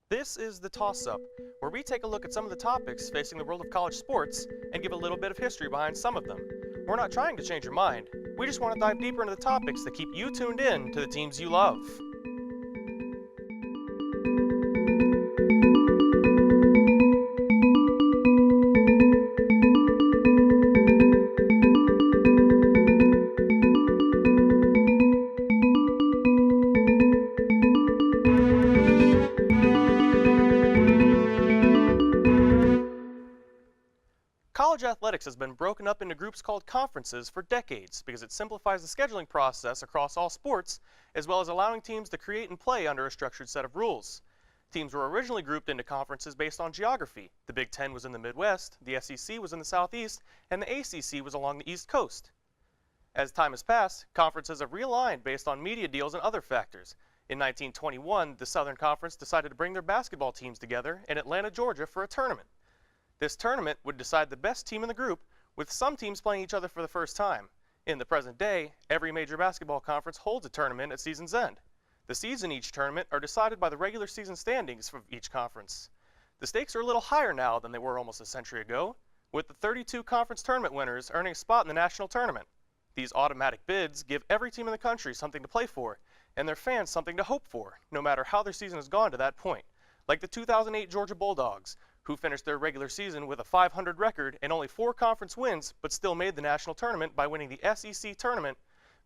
This is The Toss Up, where we take a look at some of the topics facing the world of college sports and give a little bit of history behind some of them. We're not trying to change your mind, we just want to dive deeper into the topics that keep you tuned in to the teams you love. College athletics has been broken up into groups called conferences for decades because it simplifies the scheduling process across all sports, as well as allowing teams to create and play under a structured set of rules. Teams were originally grouped into conferences based on geography. The Big Ten was in the Midwest, the SEC was in the Southeast, and the ACC was along the East Coast. As time has passed, conferences have realigned based on media deals and other factors. In 1921, the Southern Conference decided to bring their basketball teams together in Atlanta, Georgia for a tournament. This tournament would decide the best team in the group, with some teams playing each other for the first time. In the present day, every major basketball conference holds a tournament at season's end. The seeds in each tournament are decided by the regular season standings for each conference. The stakes are a little higher now than they were almost a century ago, with the 32 conference tournament winners earning a spot in the national tournament. These automatic bids give every team in the country something to play for, and their fans something to hope for, no matter how their season has gone to that point. Like the 2008 Georgia Bulldogs, who finished their regular season with a .500 record and only 4 conference wins, but still made the national tournament by winning the SEC tournament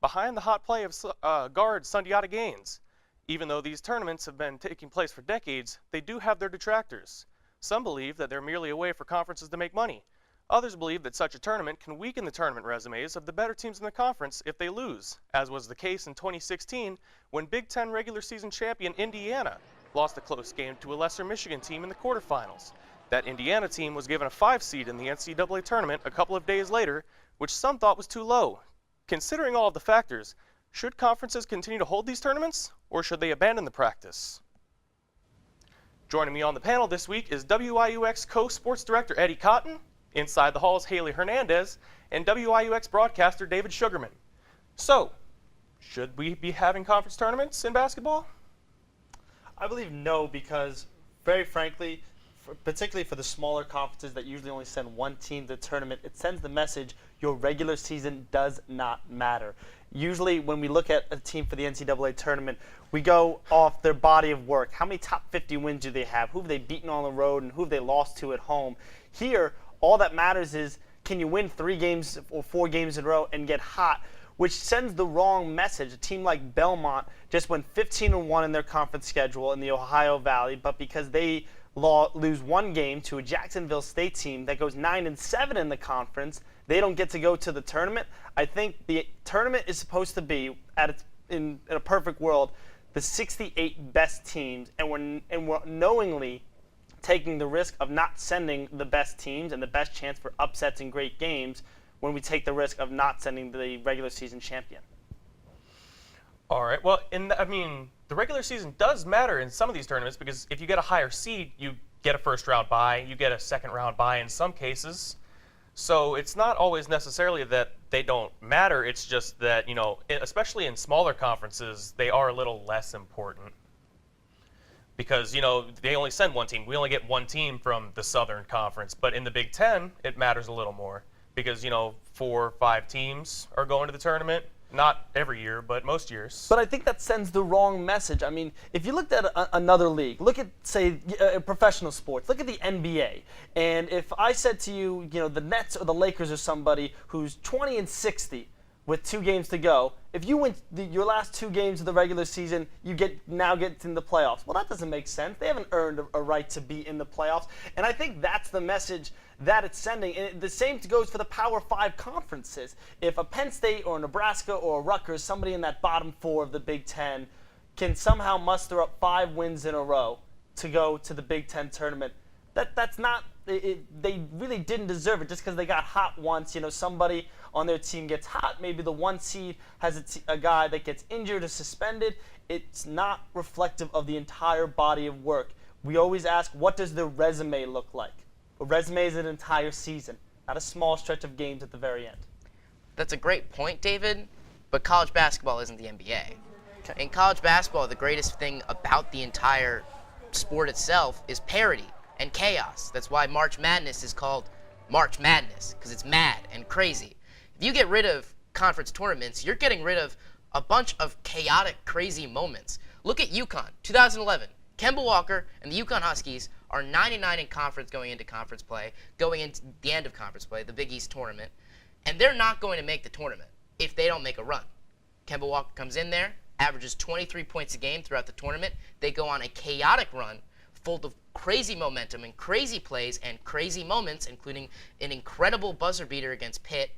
behind the hot play of guard Sundiata Gaines. Even though these tournaments have been taking place for decades, they do have their detractors. Some believe that they're merely a way for conferences to make money. Others believe that such a tournament can weaken the tournament resumes of the better teams in the conference if they lose, as was the case in 2016 when Big Ten regular season champion Indiana lost a close game to a lesser Michigan team in the quarterfinals. That Indiana team was given a 5 seed in the NCAA tournament a couple of days later, which some thought was too low. Considering all of the factors, should conferences continue to hold these tournaments, or should they abandon the practice? Joining me on the panel this week is WIUX co-sports director Eddie Cotton, Inside the Hall's Haley Hernandez, and WIUX broadcaster David Sugarman. So, should we be having conference tournaments in basketball? I believe no, because very frankly, particularly for the smaller conferences that usually only send one team to the tournament, it sends the message your regular season does not matter. Usually when we look at a team for the NCAA tournament, we go off their body of work. How many top 50 wins do they have? Who have they beaten on the road and who have they lost to at home? Here, all that matters is, can you win 3 games or 4 games in a row and get hot, which sends the wrong message. A team like Belmont just went 15-1 in their conference schedule in the Ohio Valley, but because they lose 1 game to a Jacksonville State team that goes 9-7 in the conference, they don't get to go to the tournament. I think the tournament is supposed to be, in a perfect world, the 68 best teams, and we're knowingly taking the risk of not sending the best teams and the best chance for upsets and great games when we take the risk of not sending the regular season champion. All right, well, the regular season does matter in some of these tournaments because if you get a higher seed, you get a first round bye, you get a second round bye in some cases. So it's not always necessarily that they don't matter, it's just that, especially in smaller conferences, they are a little less important. Because, they only send 1 team. We only get 1 team from the Southern Conference. But in the Big Ten, it matters a little more. Because, 4 or 5 teams are going to the tournament. Not every year, but most years. But I think that sends the wrong message. I mean, if you looked at another league, look at, say, professional sports, look at the NBA. And if I said to you, the Nets or the Lakers or somebody who's 20-60 with 2 games to go, if you win your last 2 games of the regular season, you now get in the playoffs. Well, that doesn't make sense. They haven't earned a right to be in the playoffs. And I think that's the message that it's sending. And the same goes for the Power 5 conferences. If a Penn State or a Nebraska or a Rutgers, somebody in that bottom 4 of the Big Ten, can somehow muster up 5 wins in a row to go to the Big Ten tournament, that's not, they really didn't deserve it just because they got hot once. Somebody on their team gets hot. Maybe the 1 seed has a guy that gets injured or suspended. It's not reflective of the entire body of work. We always ask, what does the resume look like? A resume is an entire season, not a small stretch of games at the very end. That's a great point, David, but college basketball isn't the NBA. Okay. In college basketball, the greatest thing about the entire sport itself is parity and chaos. That's why March Madness is called March Madness, because it's mad and crazy. If you get rid of conference tournaments, you're getting rid of a bunch of chaotic, crazy moments. Look at UConn, 2011. Kemba Walker and the UConn Huskies are 9-9 in conference going into conference play, going into the end of conference play, the Big East tournament, and they're not going to make the tournament if they don't make a run. Kemba Walker comes in there, averages 23 points a game throughout the tournament. They go on a chaotic run full of crazy momentum and crazy plays and crazy moments, including an incredible buzzer beater against Pitt,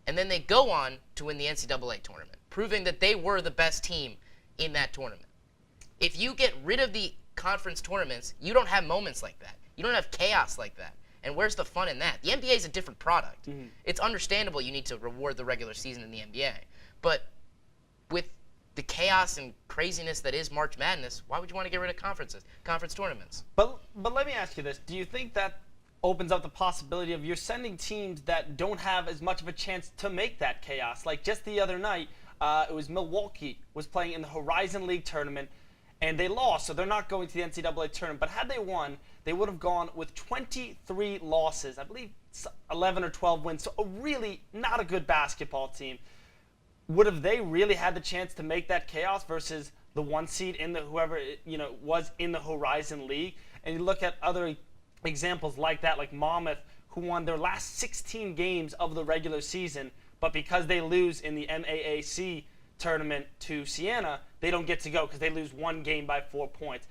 and then they go on to win the NCAA tournament, proving that they were the best team in that tournament. If you get rid of the conference tournaments, you don't have moments like that. You don't have chaos like that. And where's the fun in that? The NBA is a different product. It's understandable you need to reward the regular season in the NBA. But with the chaos and craziness that is March Madness, why would you want to get rid of conference tournaments? But let me ask you this. Do you think that opens up the possibility of you're sending teams that don't have as much of a chance to make that chaos? Like just the other night, it was Milwaukee was playing in the Horizon League tournament, and they lost, so they're not going to the NCAA tournament. But had they won, they would have gone with 23 losses. I believe 11 or 12 wins, so a really not a good basketball team. Would have they really had the chance to make that chaos versus the one seed in the whoever was in the Horizon League? And you look at other examples like that, like Monmouth, who won their last 16 games of the regular season, but because they lose in the MAAC tournament to Siena, they don't get to go because they lose one game by 4 points.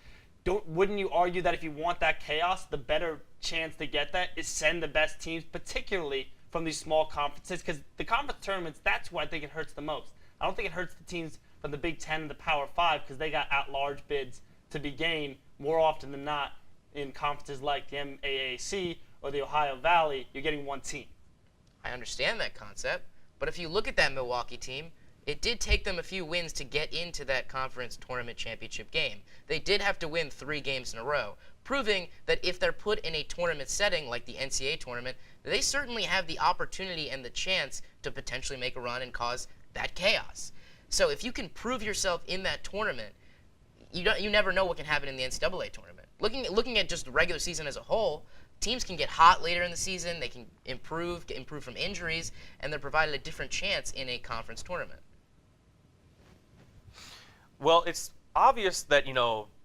Wouldn't you argue that if you want that chaos, the better chance to get that is send the best teams, particularly from these small conferences? Because the conference tournaments, that's why I think it hurts the most. I don't think it hurts the teams from the Big Ten and the Power Five because they got at-large bids to be game more often than not in conferences like the MAAC or the Ohio Valley. You're getting one team. I understand that concept, but if you look at that Milwaukee team, it did take them a few wins to get into that conference tournament championship game. They did have to win 3 games in a row, proving that if they're put in a tournament setting like the NCAA tournament, they certainly have the opportunity and the chance to potentially make a run and cause that chaos. So if you can prove yourself in that tournament, you never know what can happen in the NCAA tournament. Looking at just the regular season as a whole, teams can get hot later in the season, they can improve from injuries, and they're provided a different chance in a conference tournament. Well, it's obvious that,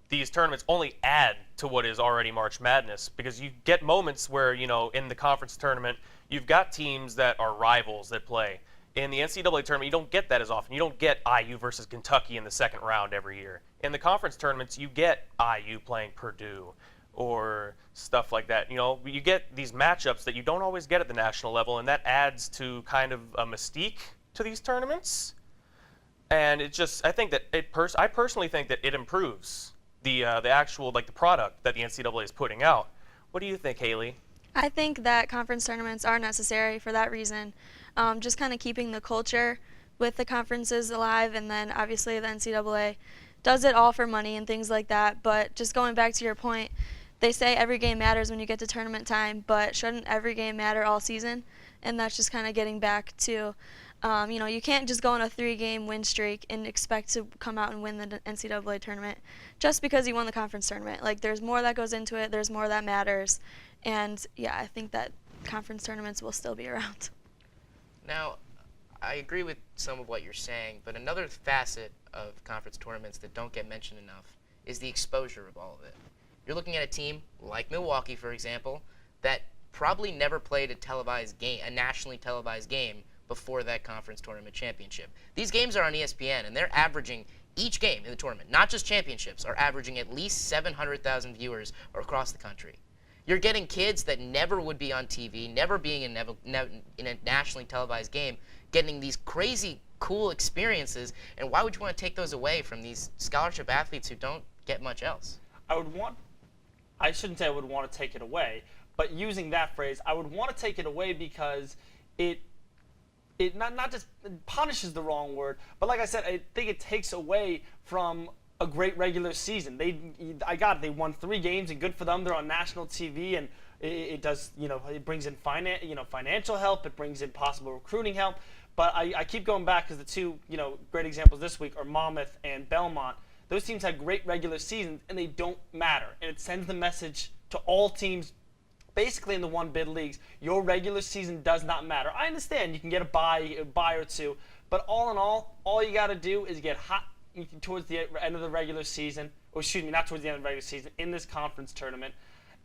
these tournaments only add to what is already March Madness because you get moments where, in the conference tournament, you've got teams that are rivals that play. In the NCAA tournament, you don't get that as often. You don't get IU versus Kentucky in the second round every year. In the conference tournaments, you get IU playing Purdue or stuff like that. You get these matchups that you don't always get at the national level, and that adds to kind of a mystique to these tournaments. And I personally think that it improves the actual the product that the NCAA is putting out. What do you think, Haley? I think that conference tournaments are necessary for that reason. Just kind of keeping the culture with the conferences alive, and then obviously the NCAA does it all for money and things like that. But just going back to your point, they say every game matters when you get to tournament time, but shouldn't every game matter all season? And that's just kind of getting back to you can't just go on a 3-game win streak and expect to come out and win the NCAA tournament just because you won the conference tournament. There's more that goes into it. There's more that matters. And, yeah, I think that conference tournaments will still be around. Now, I agree with some of what you're saying, but another facet of conference tournaments that don't get mentioned enough is the exposure of all of it. You're looking at a team like Milwaukee, for example, that probably never played a nationally televised game before that conference tournament championship. These games are on ESPN, and they're averaging, each game in the tournament, not just championships, are averaging at least 700,000 viewers across the country. You're getting kids that never would be on TV, never being in a nationally televised game, getting these crazy, cool experiences, and why would you want to take those away from these scholarship athletes who don't get much else? I shouldn't say I would want to take it away, but using that phrase, I would want to take it away because it not just punishes the wrong word, but like I said, I think it takes away from a great regular season. They won 3 games, and good for them. They're on national TV, and it does, it brings in financial help. It brings in possible recruiting help. But I keep going back because the 2, great examples this week are Monmouth and Belmont. those teams had great regular seasons and they don't matter. And it sends the message to all teams basically in the one bid leagues, your regular season does not matter. I understand you can get a buy or two, but all in all you got to do is get hot towards the end of the regular season, or excuse me, not towards the end of the regular season, in this conference tournament.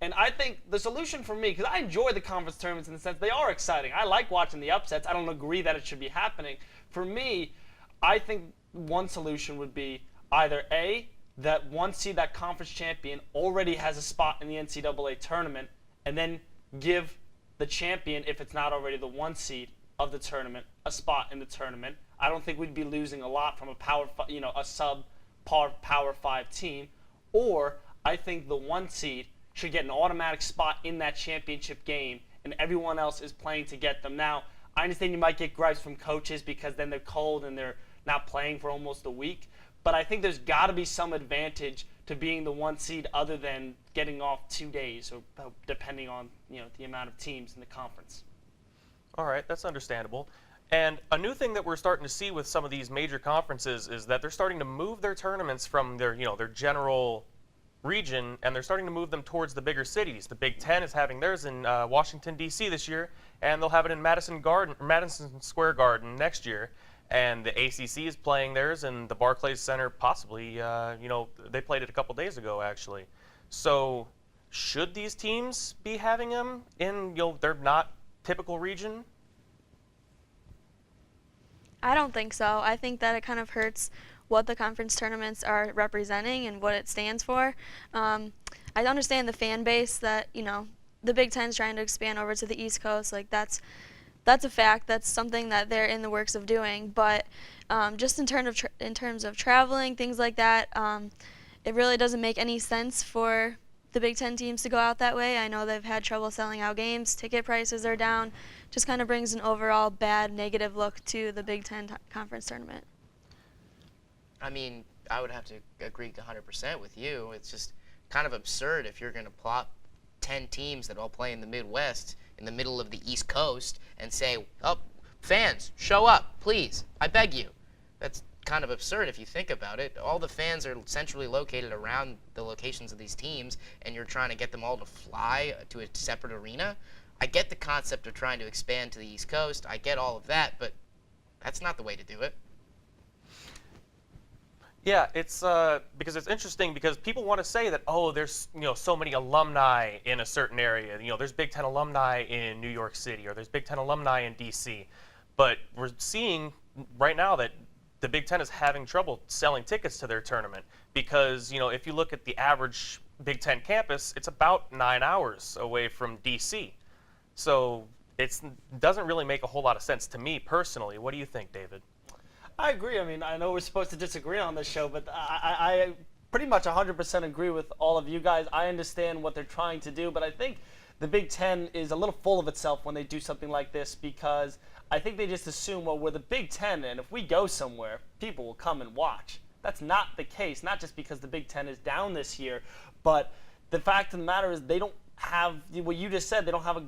And I think the solution for me, because I enjoy the conference tournaments in the sense they are exciting. I like watching the upsets. I don't agree that it should be happening. For me, I think one solution would be either A, that one seed, that conference champion, already has a spot in the NCAA tournament, and then give the champion, if it's not already the one seed of the tournament, a spot in the tournament. I don't think we'd be losing a lot from a sub-par Power 5 team. Or I think the one seed should get an automatic spot in that championship game, and everyone else is playing to get them. Now, I understand you might get gripes from coaches because then they're cold and they're not playing for almost a week, but I think there's got to be some advantage to being the one seed other than getting off 2 days, or depending on the amount of teams in the conference. All right, that's understandable. And a new thing that we're starting to see with some of these major conferences is that they're starting to move their tournaments from their general region, and they're starting to move them towards the bigger cities. The Big Ten is having theirs in Washington, D.C. this year, and they'll have it in Madison Square Garden next year. And the ACC is playing theirs in the Barclays Center, possibly. They played it a couple days ago, actually. So should these teams be having them in their not typical region? I don't think so. I think that it kind of hurts what the conference tournaments are representing and what it stands for. I understand the fan base that, the Big Ten's trying to expand over to the East Coast. Like, that's a fact. That's something that they're in the works of doing. But just in terms of traveling, things like that, it really doesn't make any sense for the Big Ten teams to go out that way. I know they've had trouble selling out games. Ticket prices are down. Just kind of brings an overall bad, negative look to the Big Ten conference tournament. I mean, I would have to agree 100% with you. It's just kind of absurd if you're going to plot 10 teams that all play in the Midwest in the middle of the East Coast and say, oh, fans, show up, please. I beg you. That's kind of absurd if you think about it. All the fans are centrally located around the locations of these teams, and you're trying to get them all to fly to a separate arena. I get the concept of trying to expand to the East Coast. I get all of that, but that's not the way to do it. Yeah, it's because it's interesting because people want to say that, oh, there's so many alumni in a certain area. There's Big Ten alumni in New York City, or there's Big Ten alumni in D.C. But we're seeing right now that the Big Ten is having trouble selling tickets to their tournament because if you look at the average Big Ten campus, it's about 9 hours away from D.C. So it doesn't really make a whole lot of sense to me personally. What do you think, David? I agree. I mean, I know we're supposed to disagree on this show, but I pretty much 100% agree with all of you guys. I understand what they're trying to do, but I think the Big Ten is a little full of itself when they do something like this because I think they just assume, well, we're the Big Ten, and if we go somewhere, people will come and watch. That's not the case, not just because the Big Ten is down this year, but the fact of the matter is they don't have, what you just said, they don't have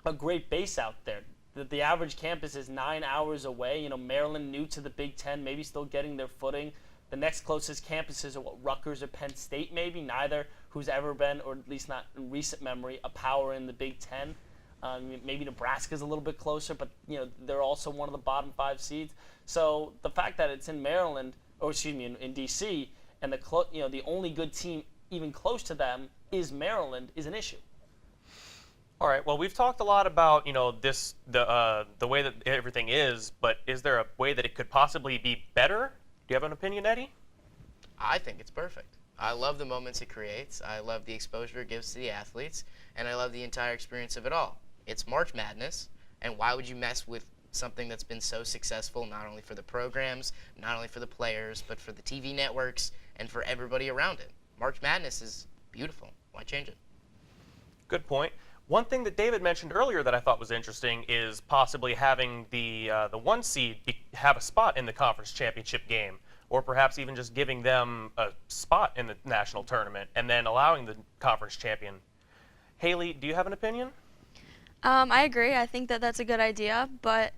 a great base out there. The average campus is 9 hours away. Maryland, new to the Big Ten, maybe still getting their footing. The next closest campuses are Rutgers or Penn State, maybe. Neither who's ever been, or at least not in recent memory, a power in the Big Ten. Maybe Nebraska's a little bit closer, but they're also one of the bottom 5 seeds. So the fact that it's in Maryland, or excuse me, in D.C., and the only good team even close to them is Maryland, is an issue. All right. Well, we've talked a lot about the way that everything is, but is there a way that it could possibly be better? Do you have an opinion, Eddie? I think it's perfect. I love the moments it creates. I love the exposure it gives to the athletes, and I love the entire experience of it all. It's March Madness, and why would you mess with something that's been so successful, not only for the programs, not only for the players, but for the TV networks and for everybody around it? March Madness is beautiful. Why change it? Good point. One thing that David mentioned earlier that I thought was interesting is possibly having the one seed have a spot in the conference championship game, or perhaps even just giving them a spot in the national tournament and then allowing the conference champion. Haley, do you have an opinion? I agree. I think that that's a good idea, but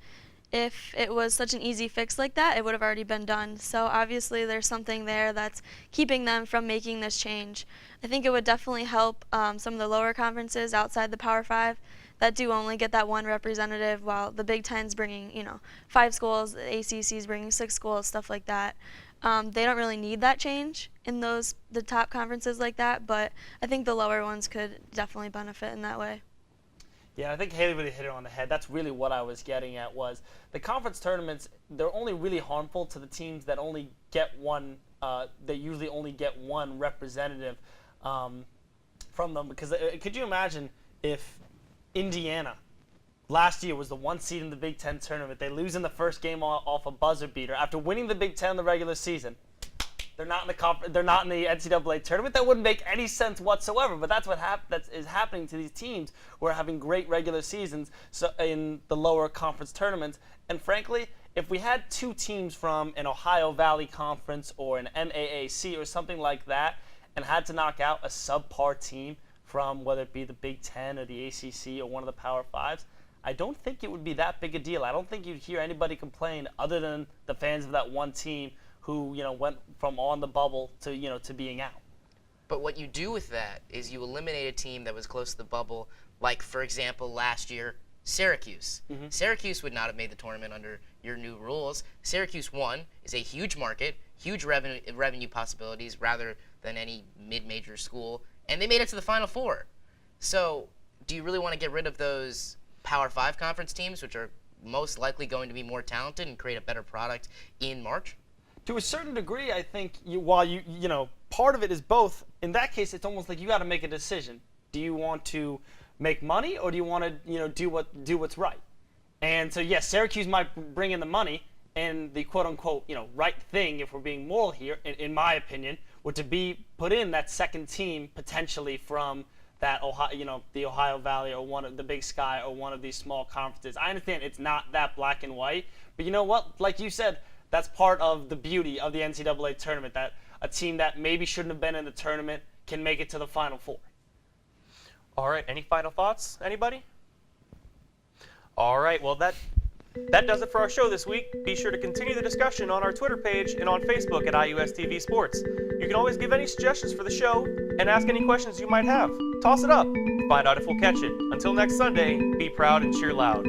if it was such an easy fix like that, it would have already been done. So obviously there's something there that's keeping them from making this change. I think it would definitely help some of the lower conferences outside the Power 5 that do only get that one representative, while the Big Ten's bringing, 5 schools, the ACC's bringing 6 schools, stuff like that. They don't really need that change in the top conferences like that, but I think the lower ones could definitely benefit in that way. Yeah, I think Haley really hit it on the head. That's really what I was getting at, was the conference tournaments, they're only really harmful to the teams that only get one, they usually only get one representative from them. Because could you imagine if Indiana last year was the 1 seed in the Big Ten tournament, they lose in the first game off a buzzer beater after winning the Big Ten in the regular season. They're not in the NCAA tournament. That wouldn't make any sense whatsoever. But that's what is happening to these teams who are having great regular seasons in the lower conference tournaments. And frankly, if we had 2 teams from an Ohio Valley Conference or an MAAC or something like that, and had to knock out a subpar team from whether it be the Big Ten or the ACC or one of the Power Fives, I don't think it would be that big a deal. I don't think you'd hear anybody complain other than the fans of that one team who went from on the bubble to to being out. But what you do with that is you eliminate a team that was close to the bubble, like, for example, last year, Syracuse. Mm-hmm. Syracuse would not have made the tournament under your new rules. Syracuse, one, is a huge market, huge revenue possibilities rather than any mid-major school, and they made it to the Final Four. So do you really want to get rid of those Power 5 conference teams, which are most likely going to be more talented and create a better product in March? To a certain degree, I think part of it is both. In that case, it's almost like you got to make a decision. Do you want to make money, or do you want to do what's right? And so yes, Syracuse might bring in the money, and the quote unquote right thing, if we're being moral here, in my opinion, would to be put in that second team potentially from that Ohio, the Ohio Valley or one of the Big Sky or one of these small conferences. I understand it's not that black and white, but you know what? Like you said, that's part of the beauty of the NCAA tournament, that a team that maybe shouldn't have been in the tournament can make it to the Final Four. All right, any final thoughts, anybody? All right, well, that does it for our show this week. Be sure to continue the discussion on our Twitter page and on Facebook at IUSTV Sports. You can always give any suggestions for the show and ask any questions you might have. Toss it up. Find out if we'll catch it. Until next Sunday, be proud and cheer loud.